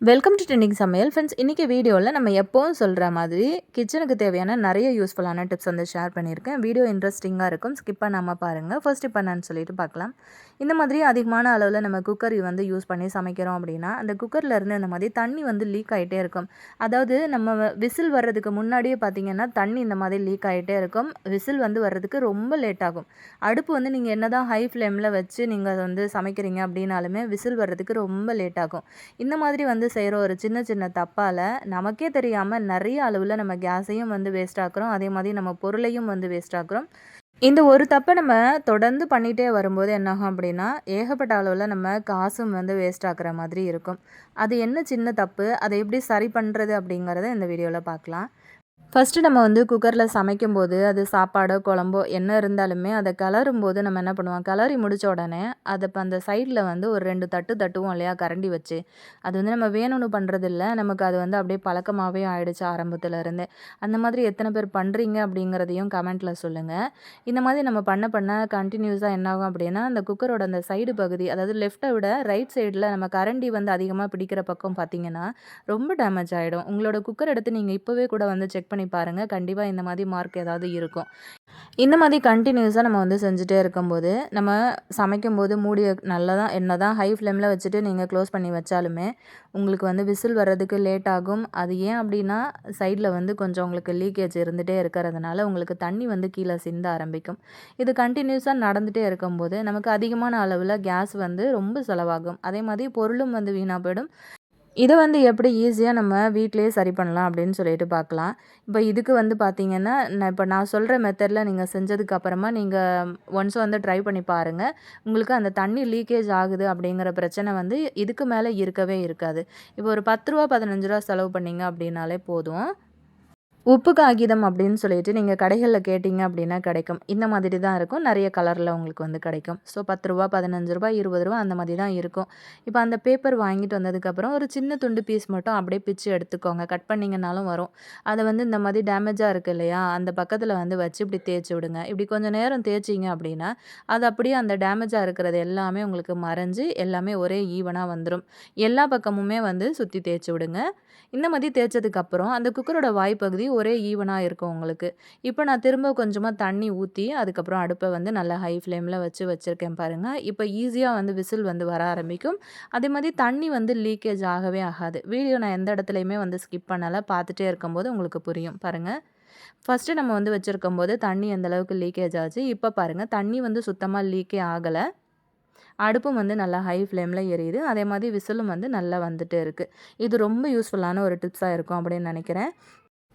Welcome to trending சமையல் friends. இன்றைக்கி வீடியோவில் நம்ம எப்போவும் சொல்கிற மாதிரி கிச்சனுக்கு தேவையான நிறைய யூஸ்ஃபுல்லான டிப்ஸ் வந்து ஷேர் பண்ணியிருக்கேன். வீடியோ இன்ட்ரெஸ்டிங்காக இருக்கும், ஸ்கிப் பண்ணாமல் பாருங்கள். ஃபர்ஸ்ட் இப்போ என்னன்னு சொல்லிட்டு பார்க்கலாம். இந்த மாதிரி அதிகமான அளவில் நம்ம குக்கர் வந்து யூஸ் பண்ணி சமைக்கிறோம் அப்படின்னா அந்த குக்கர்லேருந்து இந்த மாதிரி தண்ணி வந்து லீக் ஆகிட்டே இருக்கும். அதாவது நம்ம விசில் வர்றதுக்கு முன்னாடியே பார்த்திங்கன்னா தண்ணி இந்த மாதிரி லீக் ஆகிட்டே இருக்கும். விசில் வந்து வர்றதுக்கு ரொம்ப லேட் ஆகும். அடுப்பு வந்து நீங்கள் என்ன தான் ஹை ஃப்ளேமில் வச்சு நீங்கள் வந்து சமைக்கிறீங்க அப்படின்னாலுமே விசில் வர்றதுக்கு ரொம்ப லேட் ஆகும். இந்த மாதிரி வந்து செய்கிற ஒரு சின்ன சின்ன தப்பால் நமக்கே தெரியாமல் நிறைய அளவில் நம்ம கேஸையும் வந்து வேஸ்ட் ஆக்குறோம், அதே மாதிரி நம்ம பொருளையும் வந்து வேஸ்ட் ஆக்குறோம். இந்த ஒரு தப்பை நம்ம தொடர்ந்து பண்ணிகிட்டே வரும்போது என்னாகும் அப்படின்னா ஏகப்பட்ட அளவில் நம்ம காசும் வந்து வேஸ்ட் ஆக்குற மாதிரி இருக்கும். அது என்ன சின்ன தப்பு, அதை எப்படி சரி பண்ணுறது அப்படிங்கிறத இந்த வீடியோவில் பார்க்கலாம். ஃபஸ்ட்டு நம்ம வந்து குக்கரில் சமைக்கும்போது அது சாப்பாடோ குழம்போ என்ன இருந்தாலுமே அதை கிளறும்போது நம்ம என்ன பண்ணுவோம், கிளறி முடித்த உடனே அதை இப்போ அந்த சைடில் வந்து ஒரு 2 தட்டு தட்டுவோம் இல்லையா, கரண்டி வச்சு. அது வந்து நம்ம வேணும்னு பண்ணுறதில்ல, நமக்கு அது வந்து அப்படியே பழக்கமாகவே ஆயிடுச்சு ஆரம்பத்துலேருந்தே. அந்த மாதிரி எத்தனை பேர் பண்ணுறீங்க அப்படிங்கிறதையும் கமெண்ட்டில் சொல்லுங்கள். இந்த மாதிரி நம்ம பண்ண பண்ண கண்டினியூஸாக என்னாகும் அப்படின்னா அந்த குக்கரோட அந்த சைடு பகுதி, அதாவது லெஃப்ட்டை விட ரைட் சைடில் நம்ம கரண்டி வந்து அதிகமாக பிடிக்கிற பக்கம் பார்த்திங்கன்னா ரொம்ப டேமேஜ் ஆகிடும். உங்களோட குக்கர் எடுத்து நீங்கள் இப்போவே கூட வந்து செக் பண்ணி பாருங்கள், கண்டிப்பாக இந்த மாதிரி மார்க் ஏதாவது இருக்கும். இந்த மாதிரி கண்டினியூஸாக நம்ம வந்து செஞ்சுட்டே இருக்கும்போது நம்ம சமைக்கும்போது மூடிய நல்லா தான் என்ன தான் ஹை ஃப்ளேமில் வச்சுட்டு நீங்கள் க்ளோஸ் பண்ணி வச்சாலுமே உங்களுக்கு வந்து விசில் வர்றதுக்கு லேட் ஆகும். அது ஏன் அப்படின்னா சைடில் வந்து கொஞ்சம் உங்களுக்கு லீக்கேஜ் இருந்துகிட்டே இருக்கிறதுனால உங்களுக்கு தண்ணி வந்து கீழே சிந்த ஆரம்பிக்கும். இது கண்டினியூஸாக நடந்துகிட்டே இருக்கும்போது நமக்கு அதிகமான அளவில் கேஸ் வந்து ரொம்ப செலவாகும். அதே மாதிரி பொருளும் வந்து வீணாக போயிடும். இதை வந்து எப்படி ஈஸியாக நம்ம வீட்டிலேயே சரி பண்ணலாம் அப்படின்னு சொல்லிட்டு பார்க்கலாம். இப்போ இதுக்கு வந்து பார்த்திங்கன்னா நான் சொல்கிற மெத்தடில் நீங்கள் செஞ்சதுக்கு அப்புறமா நீங்கள் ஒன்ஸ் வந்து ட்ரை பண்ணி பாருங்கள். உங்களுக்கு அந்த தண்ணி லீக்கேஜ் ஆகுது அப்படிங்கிற பிரச்சனை வந்து இதுக்கு மேலே இருக்கவே இருக்காது. இப்போ ஒரு ரூ. 10 15 செலவு பண்ணிங்க அப்படின்னாலே போதும். உப்பு காகிதம் அப்படின்னு சொல்லிட்டு நீங்கள் கடைகளில் கேட்டிங்க அப்படின்னா கிடைக்கும். இந்த மாதிரி தான் இருக்கும், நிறைய கலரில் உங்களுக்கு வந்து கிடைக்கும். ஸோ ரூ. 10 ரூ. 15 ரூ. 20 அந்த மாதிரி தான் இருக்கும். இப்போ அந்த பேப்பர் வாங்கிட்டு வந்ததுக்கப்புறம் ஒரு சின்ன துண்டு பீஸ் மட்டும் அப்படியே பிச்சு எடுத்துக்கோங்க, கட் பண்ணிங்கனாலும் வரும். அதை வந்து இந்த மாதிரி டேமேஜாக இருக்குது இல்லையா, அந்த பக்கத்தில் வந்து வச்சு இப்படி தேய்ச்சி விடுங்க. இப்படி கொஞ்சம் நேரம் தேய்ச்சிங்க அப்படின்னா அது அப்படியே அந்த டேமேஜாக இருக்கிறது எல்லாமே உங்களுக்கு மறைஞ்சு எல்லாமே ஒரே ஈவனாக வந்துடும். எல்லா பக்கமுமே வந்து சுற்றி தேய்ச்சி விடுங்க. இந்த மாதிரி தேய்ச்சதுக்கப்புறம் அந்த குக்கரோட வாய்ப்பகுதி ஒரே ஈவனாக இருக்கும் உங்களுக்கு. இப்போ நான் திரும்ப கொஞ்சமாக தண்ணி ஊற்றி அதுக்கப்புறம் அடுப்பை வந்து நல்லா ஹை ஃப்ளேமில் வச்சுருக்கேன் பாருங்கள். இப்போ ஈஸியாக வந்து விசில் வந்து வர ஆரம்பிக்கும். அதே மாதிரி தண்ணி வந்து லீக்கேஜ் ஆகவே ஆகாது. வீடியோ நான் எந்த இடத்துலையுமே வந்து ஸ்கிப் பண்ணலை, பார்த்துட்டே இருக்கும்போது உங்களுக்கு புரியும் பாருங்கள். ஃபஸ்ட்டு நம்ம வந்து வச்சுருக்கும்போது தண்ணி எந்தளவுக்கு லீக்கேஜ் ஆச்சு, இப்போ பாருங்கள் தண்ணி வந்து சுத்தமாக லீக்கே ஆகலை. அடுப்பும் வந்து நல்லா ஹை ஃப்ளேமில் எரியுது. அதே மாதிரி விசிலும் வந்து நல்லா வந்துட்டு இருக்குது. இது ரொம்ப யூஸ்ஃபுல்லான ஒரு டிப்ஸாக இருக்கும் அப்படின்னு நினைக்கிறேன்.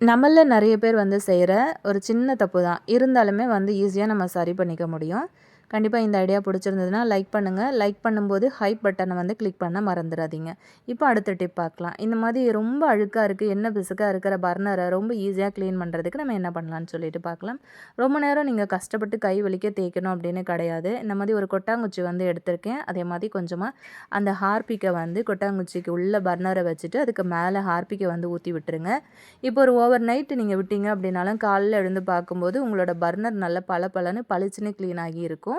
நம்மள நிறைய பேர் வந்து செய்கிற ஒரு சின்ன தப்பு தான், இருந்தாலுமே வந்து ஈஸியாக நம்ம சரி பண்ணிக்க முடியும். கண்டிப்பாக இந்த ஐடியா பிடிச்சிருந்ததுன்னா லைக் பண்ணுங்கள். லைக் பண்ணும்போது ஹைப் பட்டனை வந்து கிளிக் பண்ண மறந்துடாதீங்க. இப்போ அடுத்த டிப் பார்க்கலாம். இந்த மாதிரி ரொம்ப அழுக்காக இருக்குது, எண்ணெய் பிசுக்காக இருக்கிற பர்னரை ரொம்ப ஈஸியாக க்ளீன் பண்ணுறதுக்கு நம்ம என்ன பண்ணலான்னு சொல்லிட்டு பார்க்கலாம். ரொம்ப நேரம் நீங்கள் கஷ்டப்பட்டு கை வலிக்க தேய்க்கணும் அப்படின்னு கிடையாது. இந்த மாதிரி ஒரு கொட்டாங்குச்சி வந்து எடுத்திருக்கேன். அதே மாதிரி கொஞ்சமாக அந்த ஹார்பிக்கை வந்து கொட்டாங்குச்சிக்கு உள்ள பர்னரை வச்சுட்டு அதுக்கு மேலே ஹார்பிக்கை வந்து ஊற்றி விட்டுருங்க. இப்போ ஒரு ஓவர் நைட்டு நீங்கள் விட்டீங்க அப்படின்னாலும் காலையில் எழுந்து பார்க்கும்போது உங்களோட பர்னர் நல்ல பளபளன்னு பளிச்சுன்னு க்ளீன் ஆகி இருக்கும்.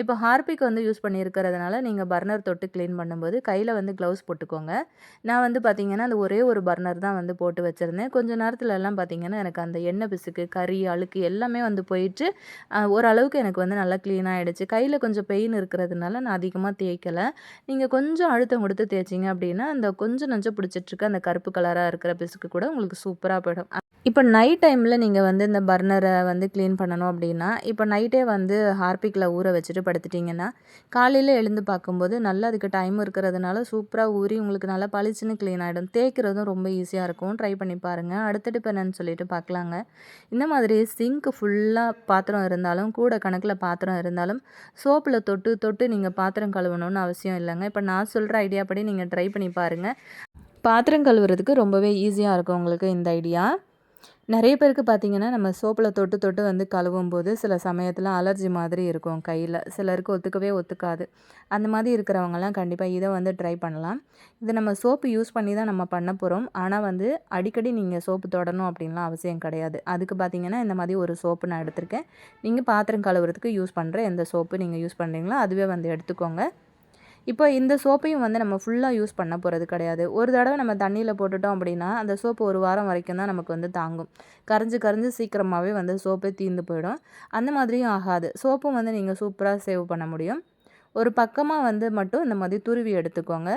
இப்போ ஹார்பிக் வந்து யூஸ் பண்ணியிருக்கிறதுனால நீங்கள் பர்னர் தொட்டு க்ளீன் பண்ணும்போது கையில் வந்து க்ளவுஸ் போட்டுக்கோங்க. நான் வந்து பார்த்திங்கன்னா அந்த ஒரே ஒரு பர்னர் தான் வந்து போட்டு வச்சுருந்தேன். கொஞ்சம் நேரத்துலலாம் பார்த்திங்கன்னா எனக்கு அந்த எண்ணெய் பிசுக்கு, கறி, அழுக்கு எல்லாமே வந்து போயிட்டு ஓரளவுக்கு எனக்கு வந்து நல்லா க்ளீன் ஆகிடுச்சு. கையில் கொஞ்சம் பெயின் இருக்கிறதுனால நான் அதிகமாக தேய்க்கலை. நீங்கள் கொஞ்சம் அழுத்தம் கொடுத்து தேய்ச்சிங்க அப்படின்னா அந்த கொஞ்சம் நஞ்சம் பிடிச்சிட்ருக்க அந்த கருப்பு கலராக இருக்கிற பிசுக்கு கூட உங்களுக்கு சூப்பராக போயிடும். இப்போ நைட் டைமில் நீங்கள் வந்து இந்த பர்னரை வந்து க்ளீன் பண்ணணும் அப்படின்னா இப்போ நைட்டே வந்து ஹார்பிக்கில் ஊற வச்சுட்டு படுத்துட்டிங்கன்னா காலையில் எழுந்து பார்க்கும்போது நல்லா அதுக்கு டைம் இருக்கிறதுனால சூப்பராக ஊறி உங்களுக்கு நல்லா பளிச்சுன்னு க்ளீன் ஆகிடும். தேய்க்கிறதும் ரொம்ப ஈஸியாக இருக்கும். ட்ரை பண்ணி பாருங்கள். அடுத்த டிப் என்னன்னு சொல்லிட்டு பார்க்கலாங்க. இந்த மாதிரி சிங்க் ஃபுல்லாக பாத்திரம் இருந்தாலும் கூட கணக்கில் பாத்திரம் இருந்தாலும் சோப்பில் தொட்டு தொட்டு நீங்கள் பாத்திரம் கழுவணும்னு அவசியம் இல்லைங்க. இப்போ நான் சொல்கிற ஐடியா படி நீங்கள் ட்ரை பண்ணி பாருங்கள். பாத்திரம் கழுவுறதுக்கு ரொம்பவே ஈஸியாக இருக்கும் உங்களுக்கு இந்த ஐடியா. நிறைய பேருக்கு பார்த்திங்கன்னா நம்ம சோப்பில் தொட்டு தொட்டு வந்து கழுவும்போது சில சமயத்தில் அலர்ஜி மாதிரி இருக்கும் கையில். சிலருக்கு ஒத்துக்கவே ஒத்துக்காது. அந்த மாதிரி இருக்கிறவங்கலாம் கண்டிப்பாக இதை வந்து ட்ரை பண்ணலாம். இது நம்ம சோப்பு யூஸ் பண்ணி தான் நம்ம பண்ண போகிறோம். ஆனால் வந்து அடிக்கடி நீங்கள் சோப்பு தொடணும் அப்படின்லாம் அவசியம் கிடையாது. அதுக்கு பார்த்திங்கன்னா இந்த மாதிரி ஒரு சோப்பு நான் எடுத்திருக்கேன். நீங்கள் பாத்திரம் கழுவுறதுக்கு யூஸ் பண்ணுற எந்த சோப்பு நீங்கள் யூஸ் பண்ணுறீங்களோ அதுவே வந்து எடுத்துக்கோங்க. இப்போ இந்த சோப்பையும் வந்து நம்ம ஃபுல்லாக யூஸ் பண்ண போகிறது கிடையாது. ஒரு தடவை நம்ம தண்ணியில் போட்டுட்டோம் அப்படின்னா, அந்த சோப்பு 1 வாரம் வரைக்கும் தான் நமக்கு வந்து தாங்கும். கரைஞ்சு கரைஞ்சு சீக்கிரமாகவே வந்து சோப்பே தீர்ந்து போயிடும். அந்த மாதிரியும் ஆகாது. சோப்பும் வந்து நீங்கள் சூப்பராக சேவ் பண்ண முடியும். ஒரு பக்கமாக வந்து மட்டும் இந்த மாதிரி துருவி எடுத்துக்கோங்க.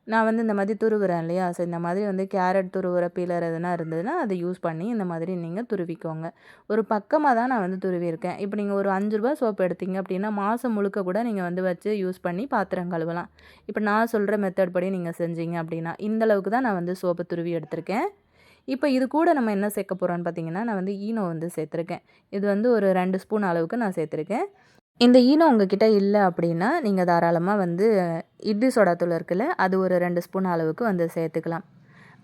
நான் வந்து இந்த மாதிரி துருவுறேன் இல்லையா? ஸோ இந்த மாதிரி வந்து கேரட் துருவுற பீலர் எதுனா இருந்ததுன்னா, அதை யூஸ் பண்ணி இந்த மாதிரி நீங்கள் துருவிக்கோங்க. ஒரு பக்கமாக தான் நான் வந்து துருவியிருக்கேன். இப்போ நீங்கள் ஒரு ரூ. 5 சோப்பு எடுத்தீங்க அப்படின்னா, மாதம் முழுக்க கூட நீங்கள் வந்து வச்சு யூஸ் பண்ணி பாத்திரம் கழுவலாம். இப்போ நான் சொல்கிற மெத்தட் படி நீங்கள் செஞ்சீங்க அப்படின்னா, இந்த அளவுக்கு தான் நான் வந்து சோப்பு துருவி எடுத்திருக்கேன். இப்போ இது கூட நம்ம என்ன சேர்க்க போகிறோம்னு பார்த்தீங்கன்னா, நான் வந்து ஈனோ வந்து சேர்த்துருக்கேன். இது வந்து ஒரு 2 ஸ்பூன் அளவுக்கு நான் சேர்த்துருக்கேன். இந்த ஈனோ உங்ககிட்ட இல்ல அப்படின்னா, நீங்க தாராளமா வந்து இட்லி சோடா தூள் இருக்குல்ல, அது ஒரு 2 ஸ்பூன் அளவுக்கு வந்து சேர்த்துக்கலாம்.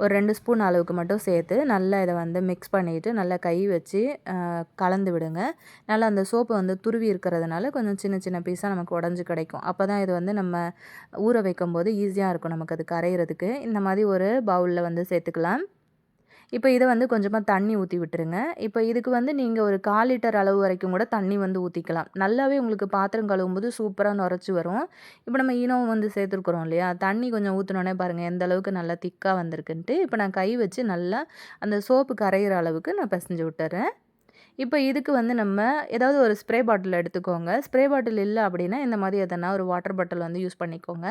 ஒரு 2 ஸ்பூன் அளவுக்கு மட்டும் சேர்த்து, நல்லா இத வந்து மிக்ஸ் பண்ணிட்டு, நல்லா கை வச்சு கலந்து விடுங்க. நல்லா அந்த சோப்பு வந்து துருவி இருக்கிறதுனால, கொஞ்சம் சின்ன சின்ன பீஸா நமக்கு உடைஞ்சு கிடைக்கும். அப்பதான் இது வந்து நம்ம ஊற வைக்கும்போது ஈஸியா இருக்கும் நமக்கு அது கரையிறதுக்கு. இந்த மாதிரி ஒரு பவுல்ல வந்து சேர்த்துக்கலாம். இப்போ இத வந்து கொஞ்சமா தண்ணி ஊத்தி விட்டுருங்க. இப்போ இதுக்கு வந்து நீங்க ஒரு 1/4 லிட்டர் அளவு வரைக்கும் கூட தண்ணி வந்து ஊத்திக்கலாம். நல்லாவே உங்களுக்கு பாத்திரம் கழுவும்போது சூப்பரா நுரைச்சு வரும். இப்போ நம்ம ஈனோவும் வந்து சேர்த்துருக்குறோம் இல்லையா? தண்ணி கொஞ்சம் ஊத்துனோனே பாருங்க எந்த அளவுக்கு நல்லா திக்கா வந்திருக்குன்ட்டு. இப்போ நான் கை வச்சு நல்லா அந்த சோப்பு கரையிற அளவுக்கு நான் பெசஞ்சு விட்டுர்றேன். இப்போ இதுக்கு வந்து நம்ம ஏதாவது ஒரு ஸ்ப்ரே பாட்டில் எடுத்துக்கோங்க. ஸ்ப்ரே பாட்டில் இல்ல அப்படின்னா, இந்த மாதிரி எதனா ஒரு வாட்டர் பாட்டில் வந்து யூஸ் பண்ணிக்கோங்க.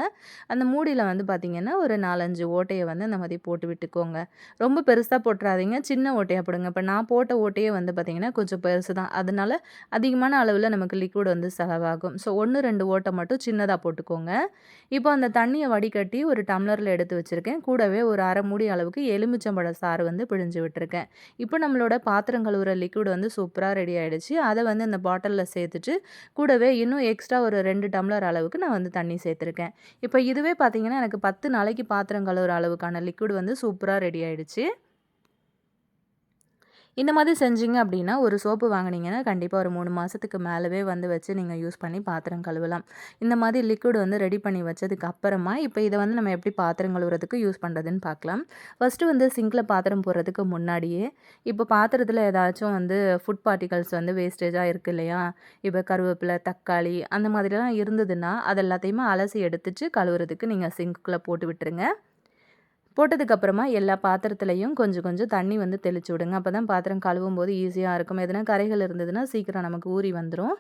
அந்த மூடியில வந்து பார்த்தீங்கன்னா, ஒரு 4, 5 ஓட்டைய வந்து இந்த மாதிரி போட்டு விட்டுக்கோங்க. ரொம்ப பெருசா போட்டுறாதீங்க. சின்ன ஓட்டையா போடுங்க. இப்ப நான் போட்ட ஓட்டையே வந்து பார்த்தீங்கன்னா, கொஞ்சம் பெருசு தான். அதனால அதிகமான அளவுல நமக்கு லிக்விட் வந்து செலவாகும். ஸோ 1, 2 ஓட்ட மட்டும் சின்னதா போட்டுக்கோங்க. இப்போ அந்த தண்ணிய வடிகட்டி ஒரு டம்ளர்ல எடுத்து வச்சிருக்கேன். கூடவே ஒரு 1/2 மூடி அளவுக்கு எலுமிச்சம்பழ சாறு வந்து பிழிஞ்சு விட்டுருக்கேன். இப்போ நம்மளோட பாத்திரம் கழுவுற லிக்விட் வந்து சூப்பரா ரெடி ஆயிடுச்சு. அத வந்து இந்த பாட்டில்ல சேர்த்துட்டு, கூடவே இன்னும் எக்ஸ்ட்ரா ஒரு 2 டம்ளர் அளவுக்கு நான் வந்து தண்ணி சேர்த்துருக்கேன். இப்போ இதுவே பார்த்தீங்கன்னா, எனக்கு 10 நாளைக்கு பாத்திரம் கழுவுற அளவுக்கான லிக்விட் வந்து சூப்பரா ரெடி ஆயிடுச்சு. இந்த மாதிரி செஞ்சீங்க அப்படின்னா, ஒரு சோப்பு வாங்குனீங்கன்னா, கண்டிப்பா ஒரு 3 மாசத்துக்கு மேலவே வந்து வச்சு நீங்க யூஸ் பண்ணி பாத்திரம் கழுவலாம். இந்த மாதிரி லிக்விட் வந்து ரெடி பண்ணி வச்சதுக்கு அப்புறமா, இப்ப இத வந்து நம்ம எப்படி பாத்திரம் கழுவுறதுக்கு யூஸ் பண்றதுன்னு பார்க்கலாம். ஃபர்ஸ்ட்டு வந்து சிங்க்ல பாத்திரம் போடுறதுக்கு முன்னாடியே, இப்போ பாத்திரத்தில ஏதாச்சும் வந்து ஃபுட் பார்ட்டிகல்ஸ் வந்து வேஸ்டேஜா இருக்கு இல்லையா? இப்ப கருவேப்பில, தக்காளி அந்த மாதிரிலாம் இருந்ததுன்னா, அது எல்லாத்தையுமே அலசி எடுத்துட்டு கழுவுறதுக்கு நீங்க சிங்க்குள்ள போட்டு விட்டுருங்க. போட்டதுக்கப்புறமா எல்லா பாத்திரத்துலயும் கொஞ்சம் கொஞ்சம் தண்ணி வந்து தெளிச்சு விடுங்க. அப்பதான் பாத்திரம் கழுவும்போது ஈஸியா இருக்கும். எதுனா கறைகள் இருந்ததுன்னா சீக்கிரம் நமக்கு ஊறி வந்துரும்.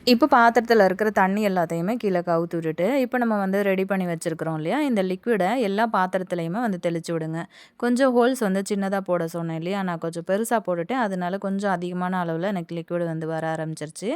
இப்போ பாத்திரத்துல இருக்கிற தண்ணி எல்லாத்தையுமே கீழ கவுத்து விட்டுட்டு, இப்போ நம்ம வந்து ரெடி பண்ணி வச்சிருக்கிறோம் இல்லையா? இந்த லிக்விட எல்லா பாத்திரத்துலயுமே வந்து தெளிச்சு விடுங்க. கொஞ்சம் ஹோல்ஸ் வந்து சின்னதா போட சொன்னேன் இல்லையா? நான் கொஞ்சம் பெருசா போட்டுட்டேன். அதனால கொஞ்சம் அதிகமான அளவுல எனக்கு லிக்விட் வந்து வர ஆரம்பிச்சிருச்சு.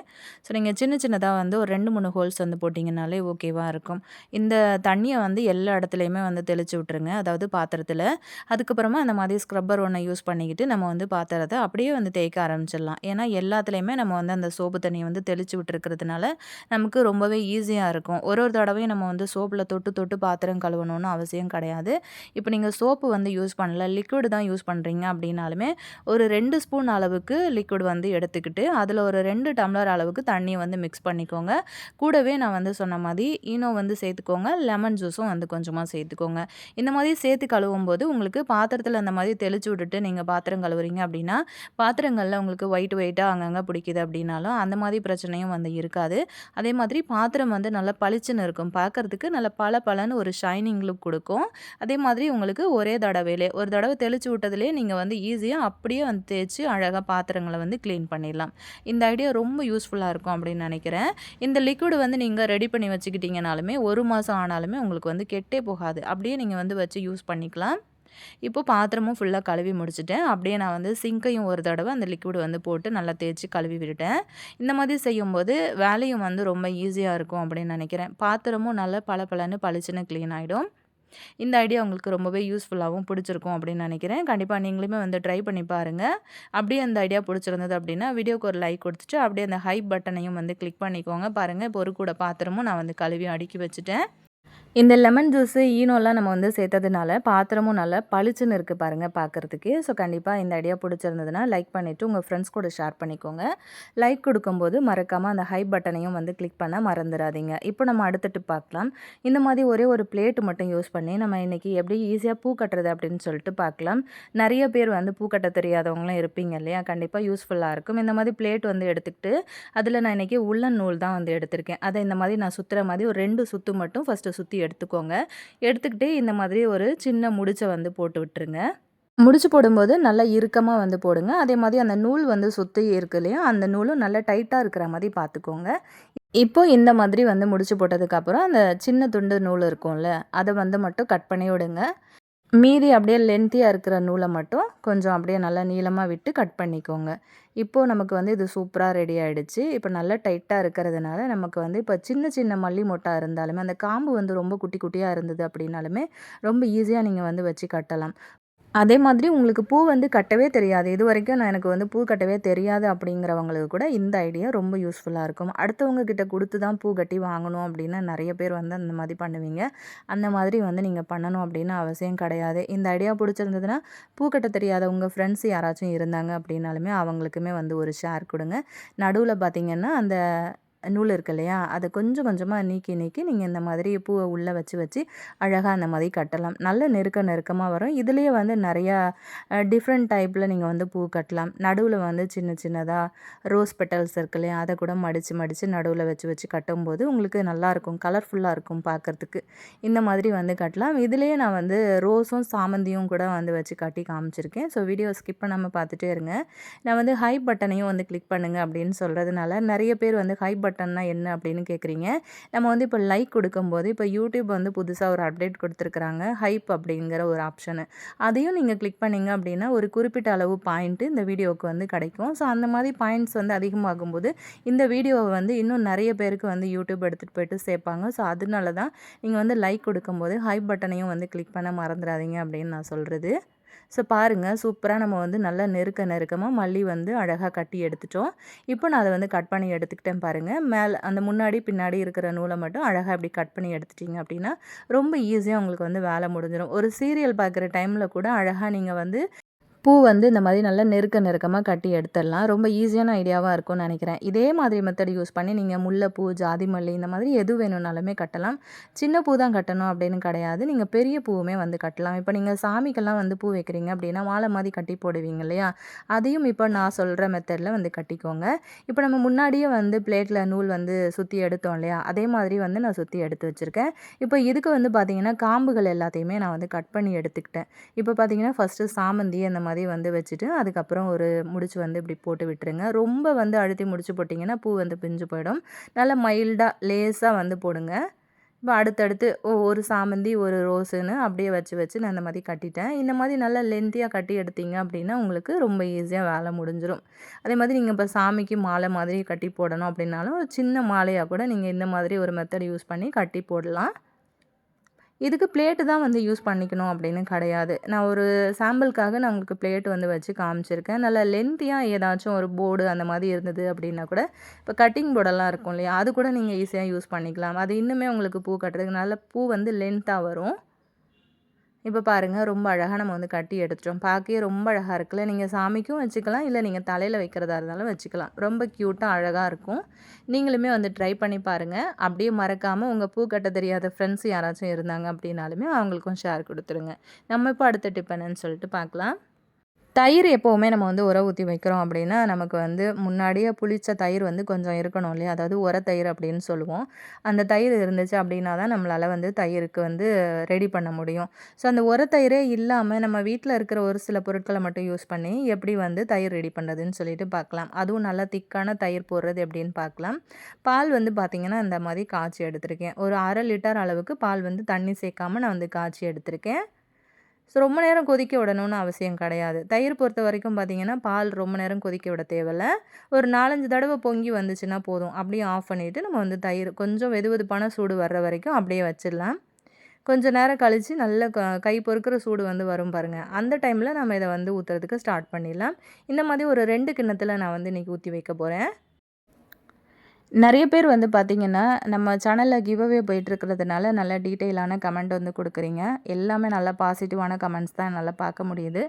ஸோ நீங்க சின்ன சின்னதா வந்து ஒரு 2, 3 ஹோல்ஸ் வந்து போட்டீங்கனாலே ஓகேவா இருக்கும். இந்த தண்ணிய வந்து எல்லா இடத்துலயுமே வந்து தெளிச்சு விட்டுருங்க. அதாவது பாத்திரத்துல. அதுக்கப்புறமா இந்த மாதிரி ஸ்க்ரப்பர் ஒண்ண யூஸ் பண்ணிக்கிட்டு நம்ம வந்து பாத்திரத்த அப்படியே வந்து தேய்க்க ஆரம்பிச்சிடலாம். ஏன்னா எல்லாத்துலயுமே நம்ம வந்து அந்த சோப்பு தண்ணிய வந்து தெளிச்சு விட்டுருக்கிறதுனால, நமக்கு ரொம்பவே ஈஸியா இருக்கும். ஒரு ஒரு தடவையும் நம்ம வந்து சோப்புல தொட்டு தொட்டு பாத்திரம் கழுவணும்னு அவசியம் கிடையாது. இப்ப நீங்க சோப்பு வந்து யூஸ் பண்ணல, லிக்விட் தான் யூஸ் பண்றீங்க அப்படின்னாலுமே, ஒரு 2 ஸ்பூன் அளவுக்கு லிக்விட் வந்து எடுத்துக்கிட்டு, அதுல ஒரு 2 டம்ளர் அளவுக்கு தண்ணிய வந்து மிக்ஸ் பண்ணிக்கோங்க. கூடவே நான் வந்து சொன்ன மாதிரி ஈனோ வந்து சேர்த்துக்கோங்க. லெமன் ஜூஸும் வந்து கொஞ்சமா சேர்த்துக்கோங்க. இந்த மாதிரி சேர்த்து கழுவும்போது உங்களுக்கு பாத்திரத்துல அந்த மாதிரி தெளிச்சு விட்டுட்டு நீங்க பாத்திரம் கழுவுறீங்க அப்படின்னா, பாத்திரங்கள்ல உங்களுக்கு ஒயிட் ஒயிட்டா அங்கங்க பிடிக்குது அப்படின்னாலும், அந்த மாதிரி பிரச்சனையும் வந்து இருக்காது. அதே மாதிரி பாத்திரம் வந்து நல்லா பளிச்சுன்னு இருக்கும். பார்க்கறதுக்கு நல்லா பளபளன்னு ஒரு ஷைனிங் லுக் குடுக்கும். அதே மாதிரி உங்களுக்கு ஒரே தடவையிலே ஒரு தடவ தெளிச்சு விட்டதிலேயே நீங்க வந்து ஈஸியா அப்படியே வந்து தேய்ச்சு அழகா பாத்திரங்கள வந்து கிளீன் பண்ணிடலாம். இந்த ஐடியா ரொம்ப யூஸ்ஃபுல்லா இருக்கும் அப்படின்னு நினைக்கிறேன். இந்த லிக்விட் வந்து நீங்க ரெடி பண்ணி வச்சுக்கிட்டீங்கனாலுமே, 1 மாசம் ஆனாலுமே உங்களுக்கு வந்து கெட்டே போகாது. அப்படியே நீங்க வந்து வச்சு யூஸ் பண்ணிக்கலாம். இப்போ பாத்திரமும் ஃபுல்லா கழுவி முடிச்சுட்டேன். அப்படியே நான் வந்து சிங்க்கையும் ஒரு தடவ அந்த லிக்விட் வந்து போட்டு நல்லா தேய்ச்சு கழுவி விட்டுட்டேன். இந்த மாதிரி செய்யும்போது வேலையும் வந்து ரொம்ப ஈஸியா இருக்கும் அப்படின்னு நினைக்கிறேன். பாத்திரமும் நல்லா பளபளன்னு பளிச்சுன்னு கிளீன் ஆயிடும். இந்த ஐடியா உங்களுக்கு ரொம்பவே யூஸ்ஃபுல்லாவும் பிடிச்சிருக்கும் அப்படின்னு நினைக்கிறேன். கண்டிப்பா நீங்களுமே வந்து ட்ரை பண்ணி பாருங்க. அப்படியே அந்த ஐடியா பிடிச்சிருந்தது அப்படின்னா, வீடியோக்கு ஒரு லைக் குடுத்துட்டு, அப்படியே அந்த ஹைப் பட்டனையும் வந்து கிளிக் பண்ணிக்கோங்க. பாருங்க இப்போ ஒரு கூட பாத்திரமும் நான் வந்து கழுவி அடுக்கி வச்சுட்டேன். இந்த லெமன் ஜூஸு, ஈனோலாம் நம்ம வந்து சேர்த்ததுனால பாத்திரமும் நல்லா பளிச்சுன்னு இருக்குது பாருங்கள் பார்க்குறதுக்கு. ஸோ கண்டிப்பாக இந்த ஐடியா பிடிச்சிருந்ததுன்னா லைக் பண்ணிவிட்டு உங்கள் ஃப்ரெண்ட்ஸ் கூட ஷேர் பண்ணிக்கோங்க. லைக் கொடுக்கும்போது மறக்காமல் அந்த ஹை பட்டனையும் வந்து கிளிக் பண்ண மறந்துடாதீங்க. இப்போ நம்ம அடுத்த டிப் பார்க்கலாம். இந்த மாதிரி ஒரே ஒரு பிளேட்டு மட்டும் யூஸ் பண்ணி நம்ம இன்றைக்கி எப்படி ஈஸியாக பூ கட்டுறது அப்படின்னு சொல்லிட்டு பார்க்கலாம். நிறைய பேர் வந்து பூ கட்ட தெரியாதவங்களும் இருப்பீங்க இல்லையா? கண்டிப்பாக யூஸ்ஃபுல்லாக இருக்கும். இந்த மாதிரி பிளேட் வந்து எடுத்துக்கிட்டு அதில் நான் இன்றைக்கி உள்ளன் நூல் தான் வந்து எடுத்திருக்கேன். அதை இந்த மாதிரி நான் சுற்றுற மாதிரி ஒரு 2 சுற்று மட்டும் ஃபஸ்ட்டு சுற்றி எடுத்துக்கோங்க. எடுத்துக்கிட்டு இந்த மாதிரி ஒரு சின்ன முடிச்சை வந்து போட்டு விட்டுருங்க. முடிச்சு போடும்போது நல்லா இறுக்கமாக வந்து போடுங்க. அதே மாதிரி அந்த நூல் வந்து சுற்றி இருக்கு இல்லையா, அந்த நூலும் நல்லா டைட்டாக இருக்கிற மாதிரி பார்த்துக்கோங்க. இப்போ இந்த மாதிரி வந்து முடிச்சு போட்டதுக்கப்புறம் அந்த சின்ன துண்டு நூல் இருக்கும்ல, அதை வந்து மட்டும் கட் பண்ணி விடுங்க. மீதி அப்படியே லென்த்தியாக இருக்கிற நூலை மட்டும் கொஞ்சம் அப்படியே நல்லா நீளமாக விட்டு கட் பண்ணிக்கோங்க. இப்போது நமக்கு வந்து இது சூப்பராக ரெடி ஆகிடுச்சு. இப்போ நல்லா டைட்டாக இருக்கிறதுனால நமக்கு வந்து இப்போ சின்ன சின்ன மல்லி மொட்டாக இருந்தாலுமே அந்த காம்பு வந்து ரொம்ப குட்டி குட்டியாக இருந்தது அப்படின்னாலுமே ரொம்ப ஈஸியாக நீங்கள் வந்து வச்சு கட்டலாம். அதே மாதிரி உங்களுக்கு பூ வந்து கட்டவே தெரியாது. இதுவரைக்கும் எனக்கு வந்து பூ கட்டவே தெரியாது அப்படிங்கிறவங்களுக்கு கூட இந்த ஐடியா ரொம்ப யூஸ்ஃபுல்லாக இருக்கும். அடுத்தவங்க கிட்ட கொடுத்து தான் பூ கட்டி வாங்கணும் அப்படின்னு நிறைய பேர் வந்து அந்த மாதிரி பண்ணுவீங்க. அந்த மாதிரி வந்து நீங்கள் பண்ணணும் அப்படின்னு அவசியம் கிடையாது. இந்த ஐடியா பிடிச்சிருந்ததுன்னா பூ கட்ட தெரியாத உங்கள் ஃப்ரெண்ட்ஸ் யாராச்சும் இருந்தாங்க அப்படின்னாலுமே அவங்களுக்குமே வந்து ஒரு ஷேர் கொடுங்க. நடுவில் பார்த்திங்கன்னா அந்த நூல் இருக்கு இல்லையா, அதை கொஞ்சம் கொஞ்சமாக நீக்கி நீக்கி நீங்கள் இந்த மாதிரி பூவை உள்ளே வச்சு வச்சு அழகாக அந்த மாதிரி கட்டலாம். நல்ல நெருக்கமாக வரும். இதுலேயே வந்து நிறையா டிஃப்ரெண்ட் டைப்பில் நீங்கள் வந்து பூ கட்டலாம். நடுவில் வந்து சின்ன சின்னதாக ரோஸ் பெட்டல்ஸ் இருக்கு இல்லையா, அதை கூட மடித்து மடித்து நடுவில் வச்சு வச்சு கட்டும்போது உங்களுக்கு நல்லாயிருக்கும், கலர்ஃபுல்லாக இருக்கும் பார்க்குறதுக்கு. இந்த மாதிரி வந்து கட்டலாம். இதுலேயே நான் வந்து ரோஸும் சாமந்தியும் கூட வந்து வச்சு கட்டி காமிச்சிருக்கேன். ஸோ வீடியோ ஸ்கிப் பண்ணாமல் பார்த்துட்டே இருங்க. நான் வந்து ஹை பட்டனையும் வந்து கிளிக் பண்ணுங்கள் அப்படின்னு சொல்கிறதுனால நிறைய பேர் வந்து ஹை பட்டன்னா என்ன அப்படின்னு கேட்குறீங்க. நம்ம வந்து இப்போ லைக் கொடுக்கும்போது இப்போ யூடியூப் வந்து புதுசாக ஒரு அப்டேட் கொடுத்துருக்குறாங்க, ஹைப் அப்படிங்கிற ஒரு ஆப்ஷனு. அதையும் நீங்கள் கிளிக் பண்ணிங்க அப்படின்னா ஒரு குறிப்பிட்ட அளவு பாயிண்ட்டு இந்த வீடியோவுக்கு வந்து கிடைக்கும். ஸோ அந்த மாதிரி பாயிண்ட்ஸ் வந்து அதிகமாகும்போது இந்த வீடியோவை வந்து இன்னும் நிறைய பேருக்கு வந்து யூடியூப் எடுத்துகிட்டு போய்ட்டு சேர்ப்பாங்க. ஸோ அதனால தான் நீங்கள் வந்து லைக் கொடுக்கும்போது ஹை பட்டனையும் வந்து கிளிக் பண்ண மறந்துடாதீங்க அப்படின்னு நான் சொல்கிறது. ஸோ பாருங்கள், சூப்பராக நம்ம வந்து நல்லா நெருக்கமாக மல்லி வந்து அழகாக கட்டி எடுத்துட்டோம். இப்போ நான் அதை வந்து கட் பண்ணி எடுத்துக்கிட்டேன் பாருங்கள். மேலே அந்த முன்னாடி பின்னாடி இருக்கிற நூலை மட்டும் அழகாக இப்படி கட் பண்ணி எடுத்துட்டிங்க அப்படின்னா ரொம்ப ஈஸியாக உங்களுக்கு வந்து வேலை முடிஞ்சிடும். ஒரு சீரியல் பார்க்குற டைமில் கூட அழகாக நீங்கள் வந்து பூ வந்து இந்த மாதிரி நல்லா நெருக்கமாக கட்டி எடுத்துடலாம். ரொம்ப ஈஸியான ஐடியாவாக இருக்கும்னு நினைக்கிறேன். இதே மாதிரி மெத்தட் யூஸ் பண்ணி நீங்கள் முல்லைப்பூ, ஜாதி மல்லி இந்த மாதிரி எது வேணும்னாலுமே கட்டலாம். சின்ன பூ தான் கட்டணும் அப்படின்னு கிடையாது. நீங்கள் பெரிய பூவுமே வந்து கட்டலாம். இப்போ நீங்கள் சாமிக்கெல்லாம் வந்து பூ வைக்கிறீங்க அப்படின்னா மாலை மாதிரி கட்டி போடுவீங்க இல்லையா, அதையும் இப்போ நான் சொல்கிற மெத்தடில் வந்து கட்டிக்கோங்க. இப்போ நம்ம முன்னாடியே வந்து பிளேட்டில் நூல் வந்து சுற்றி எடுத்தோம் இல்லையா, அதே மாதிரி வந்து நான் சுற்றி எடுத்து வச்சுருக்கேன். இப்போ இதுக்கு வந்து பார்த்திங்கன்னா காம்புகள் எல்லாத்தையுமே நான் வந்து கட் பண்ணி எடுத்துக்கிட்டேன். இப்போ பார்த்திங்கன்னா ஃபஸ்ட்டு சாமந்தி அந்த மாதிரி வந்து வச்சுட்டு அதுக்கப்புறம் ஒரு முடிச்சு வந்து இப்படி போட்டு விட்டுருங்க. ரொம்ப வந்து அழுத்தி முடிச்சு போட்டிங்கன்னா பூ வந்து பிஞ்சு போயிடும். நல்லா மைல்டாக லேஸாக வந்து போடுங்க. இப்போ அடுத்தடுத்து ஒரு சாமந்தி ஒரு ரோஸுன்னு அப்படியே வச்சு வச்சு நான் இந்த மாதிரி கட்டிட்டேன். இந்த மாதிரி நல்லா லென்த்தியாக கட்டி எடுத்தீங்க அப்படின்னா உங்களுக்கு ரொம்ப ஈஸியாக வேலை முடிஞ்சிடும். அதே மாதிரி நீங்கள் இப்போ சாமிக்கு மாலை மாதிரி கட்டி போடணும் அப்படின்னாலும் சின்ன மாலையாக கூட நீங்கள் இந்த மாதிரி ஒரு மெத்தட் யூஸ் பண்ணி கட்டி போடலாம். இதுக்கு பிளேட்டு தான் வந்து யூஸ் பண்ணிக்கணும் அப்படின்னு கிடையாது. நான் ஒரு சாம்பிளுக்காக நான் உங்களுக்கு பிளேட் வந்து வச்சு காமிச்சிருக்கேன். நல்லா லென்த்தியாக ஏதாச்சும் ஒரு போர்டு அந்த மாதிரி இருந்தது அப்படின்னா கூட இப்போ கட்டிங் போர்டெல்லாம் இருக்கும் இல்லையா, அது கூட நீங்கள் ஈஸியாக யூஸ் பண்ணிக்கலாம். அது இன்னுமே உங்களுக்கு பூ கட்டுறதுக்கு நல்ல பூ வந்து லென்த்தாக வரும். இப்போ பாருங்கள், ரொம்ப அழகாக நம்ம வந்து கட்டி எடுத்துட்டோம். பார்க்கவே ரொம்ப அழகாக இருக்குல்ல. நீங்கள் சாமிக்கும் வச்சுக்கலாம், இல்லை நீங்கள் தலையில் வைக்கிறதா இருந்தாலும் வச்சுக்கலாம். ரொம்ப க்யூட்டாக அழகாக இருக்கும். நீங்களுமே வந்து ட்ரை பண்ணி பாருங்கள். அப்படியே மறக்காமல் உங்கள் பூ கட்ட தெரியாத ஃப்ரெண்ட்ஸ் யாராச்சும் இருந்தாங்க அப்படின்னாலுமே அவங்களுக்கும் ஷேர் கொடுத்துருங்க. நம்ம இப்போ அடுத்த டிப் என்னன்னு சொல்லிட்டு பார்க்கலாம். தயிர் எப்போவுமே நம்ம வந்து உர ஊற்றி வைக்கிறோம் அப்படின்னா நமக்கு வந்து முன்னாடியே புளித்த தயிர் வந்து கொஞ்சம் இருக்கணும் இல்லையா, அதாவது உர தயிர் அப்படின்னு சொல்லுவோம். அந்த தயிர் இருந்துச்சு அப்படின்னா தான் நம்மளால் வந்து தயிருக்கு வந்து ரெடி பண்ண முடியும். ஸோ அந்த உர தயிரே இல்லாமல் நம்ம வீட்டில் இருக்கிற ஒரு சில பொருட்களை மட்டும் யூஸ் பண்ணி எப்படி வந்து தயிர் ரெடி பண்ணுறதுன்னு சொல்லிட்டு பார்க்கலாம். அதுவும் நல்லா திக்கான தயிர் போடுறது எப்படின்னு பார்க்கலாம். பால் வந்து பார்த்திங்கன்னா இந்த மாதிரி காய்ச்சி எடுத்திருக்கேன். ஒரு 1/2 லிட்டர் அளவுக்கு பால் வந்து தண்ணி சேர்க்காமல் நான் வந்து காய்ச்சி எடுத்திருக்கேன். ஸோ ரொம்ப நேரம் கொதிக்க விடணும்னு அவசியம் கிடையாது. தயிர் பொறுத்த வரைக்கும் பார்த்திங்கன்னா பால் ரொம்ப நேரம் கொதிக்க விட தேவையில்ல. ஒரு 4, 5 தடவை பொங்கி வந்துச்சுன்னா போதும். அப்படியே ஆஃப் பண்ணிவிட்டு நம்ம வந்து தயிர் கொஞ்சம் வெதுவெதுப்பான சூடு வர்ற வரைக்கும் அப்படியே வச்சிடலாம். கொஞ்சம் நேரம் கழித்து நல்ல கை பொறுக்கிற சூடு வந்து வரும் பாருங்கள். அந்த டைமில் நம்ம இதை வந்து ஊற்றுறதுக்கு ஸ்டார்ட் பண்ணிடலாம். இந்த மாதிரி ஒரு 2 கிண்ணத்தில் நான் வந்து இன்றைக்கி ஊற்றி வைக்க போகிறேன். நெறைய பேர் வந்து பார்த்தீங்கன்னா, நம்ம சேனல்ல கிவ் அவே போயிட்டுருக்கிறதுனால நல்ல டீட்டெயிலான கமெண்ட் வந்து குடுக்குறீங்க. எல்லாமே நல்ல பாசிட்டிவான கமெண்ட்ஸ் தான் என்னால பார்க்க முடியுது.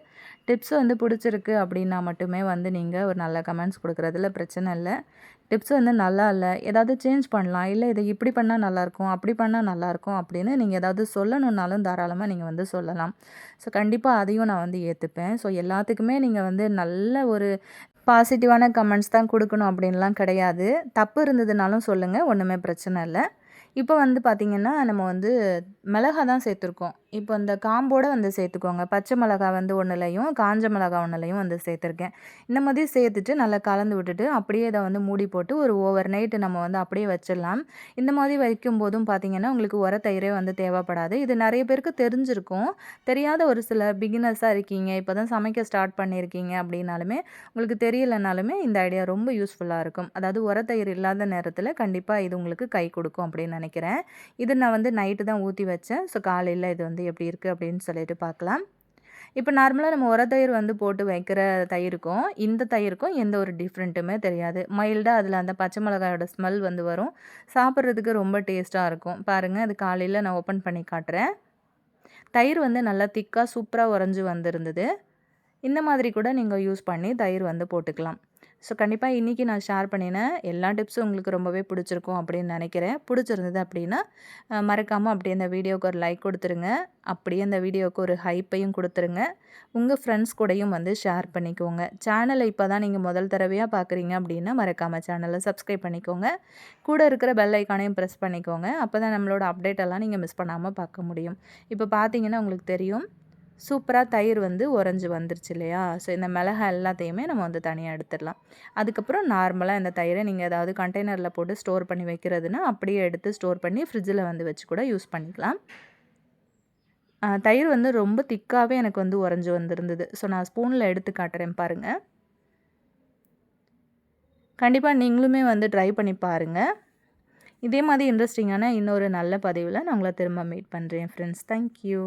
டிப்ஸ் வந்து புடிச்சிருக்கு அப்டின்னா மட்டுமே வந்து நீங்க ஒரு நல்ல கமெண்ட்ஸ் குடுக்குறதுல பிரச்சனை இல்ல. டிப்ஸ் வந்து நல்லா இல்ல, ஏதாவது சேஞ்ச் பண்ணலாம், இல்ல இத இப்டி பண்ணா நல்லாயிருக்கும், அப்டி பண்ணா நல்லாயிருக்கும் அப்டின்னு நீங்க ஏதாவது சொல்லணும்னாலும் தாராளமா நீங்க வந்து சொல்லலாம். ஸோ கண்டிப்பா அதையும் நான் வந்து ஏத்துப்பேன். ஸோ எல்லாத்துக்குமே நீங்க வந்து நல்ல ஒரு பாசிட்டிவான கமெண்ட்ஸ் தான் குடுக்கணும் அப்படின்லாம் கிடையாது. தப்பு இருந்ததுனாலும் சொல்லுங்க. ஒண்ணுமே பிரச்சனை இல்ல. இப்போ வந்து பார்த்தீங்கன்னா, நம்ம வந்து மிளகா தான் சேர்த்துருக்கோம். இப்போ இந்த காம்போட வந்து சேர்த்துக்கோங்க. பச்சை மிளகா வந்து ஒண்ணுலயும், காஞ்ச மிளகா ஒண்ணுலயும் வந்து சேர்த்துருக்கேன். இந்த மாதிரி சேர்த்துட்டு நல்லா கலந்து விட்டுட்டு, அப்படியே இத வந்து மூடி போட்டு ஒரு ஓவர் நைட் நம்ம வந்து அப்படியே வச்சிடலாம். இந்த மாதிரி வைக்கும்போதும் பார்த்தீங்கன்னா, உங்களுக்கு உர தயிரே வந்து தேவைப்படாது. இது நெறைய பேருக்கு தெரிஞ்சிருக்கும். தெரியாத ஒரு சில பிகினர்ஸா இருக்கீங்க, இப்போ தான் சமைக்க ஸ்டார்ட் பண்ணியிருக்கீங்க அப்படின்னாலுமே, உங்களுக்கு தெரியலனாலுமே இந்த ஐடியா ரொம்ப யூஸ்ஃபுல்லா இருக்கும். அதாவது உரத்தயிர் இல்லாத நேரத்தில கண்டிப்பா இது உங்களுக்கு கை குடுக்கும் அப்படின்னு நெனைக்கிறேன். இது நான் வந்து நைட்டு தான் ஊத்தி வச்சேன். ஸோ காலையில இது வந்து எப்படி இருக்கு அப்படின்னு சொல்லிட்டு பார்க்கலாம். இப்ப நார்மலா நம்ம உரத்தயிர் வந்து போட்டு வைக்கிற தயிருக்கும், இந்த தயிருக்கும் எந்த ஒரு டிஃப்ரெண்ட்டுமே தெரியாது. மைல்டா அதில அந்த பச்சை மிளகாயோட ஸ்மெல் வந்து வரும். சாப்பிடுறதுக்கு ரொம்ப டேஸ்ட்டா இருக்கும். பாருங்க, அது காலையில நான் ஓப்பன் பண்ணி காட்டுறேன். தயிர் வந்து நல்லா திக்கா சூப்பரா உறைஞ்சு வந்திருந்தது. இந்த மாதிரி கூட நீங்க யூஸ் பண்ணி தயிர் வந்து போட்டுக்கலாம். ஸோ கண்டிப்பா இன்னைக்கு நான் ஷேர் பண்ணின எல்லா டிப்ஸும் உங்களுக்கு ரொம்பவே பிடிச்சிருக்கும் அப்படின்னு நினைக்கிறேன். பிடிச்சிருந்தது அப்படின்னா, மறக்காம அப்படியே அந்த வீடியோவுக்கு ஒரு லைக் குடுத்துருங்க. அப்படியே அந்த வீடியோவுக்கு ஒரு ஹைப்பையும் குடுத்துருங்க. உங்க ஃப்ரெண்ட்ஸ் கூடயும் வந்து ஷேர் பண்ணிக்கோங்க. சேனல இப்ப தான் நீங்க முதல் தடவையா பார்க்குறீங்க அப்படின்னா, மறக்காம சேனல சப்ஸ்கிரைப் பண்ணிக்கோங்க. கூட இருக்கிற பெல் ஐக்கானையும் பிரஸ் பண்ணிக்கோங்க. அப்பதான் நம்மளோட அப்டேட் எல்லாம் நீங்க மிஸ் பண்ணாம பார்க்க முடியும். இப்ப பார்த்தீங்கன்னா உங்களுக்கு தெரியும். சூப்பரா தயிர் வந்து உறைஞ்சு வந்துருச்சு இல்லையா? ஸோ இந்த மிளகாய் எல்லாத்தையுமே நம்ம வந்து தனியா எடுத்துடலாம். அதுக்கப்புறம் நார்மலா இந்த தயிர நீங்க ஏதாவது கண்டெய்னர்ல போட்டு ஸ்டோர் பண்ணி வைக்கிறதுன்னா, அப்படியே எடுத்து ஸ்டோர் பண்ணி ஃப்ரிட்ஜில வந்து வச்சு கூட யூஸ் பண்ணிக்கலாம். தயிர் வந்து ரொம்ப திக்காவே எனக்கு வந்து உறைஞ்சு வந்திருந்தது. ஸோ நான் ஸ்பூன்ல எடுத்து காட்டுறேன் பாருங்க. கண்டிப்பா நீங்களுமே வந்து ட்ரை பண்ணி பாருங்க. இதே மாதிரி இன்ட்ரஸ்டிங்கான இன்னொரு நல்ல பதிவுல நான் உங்கள திரும்ப மீட் பண்றேன் ஃப்ரெண்ட்ஸ். Thank you.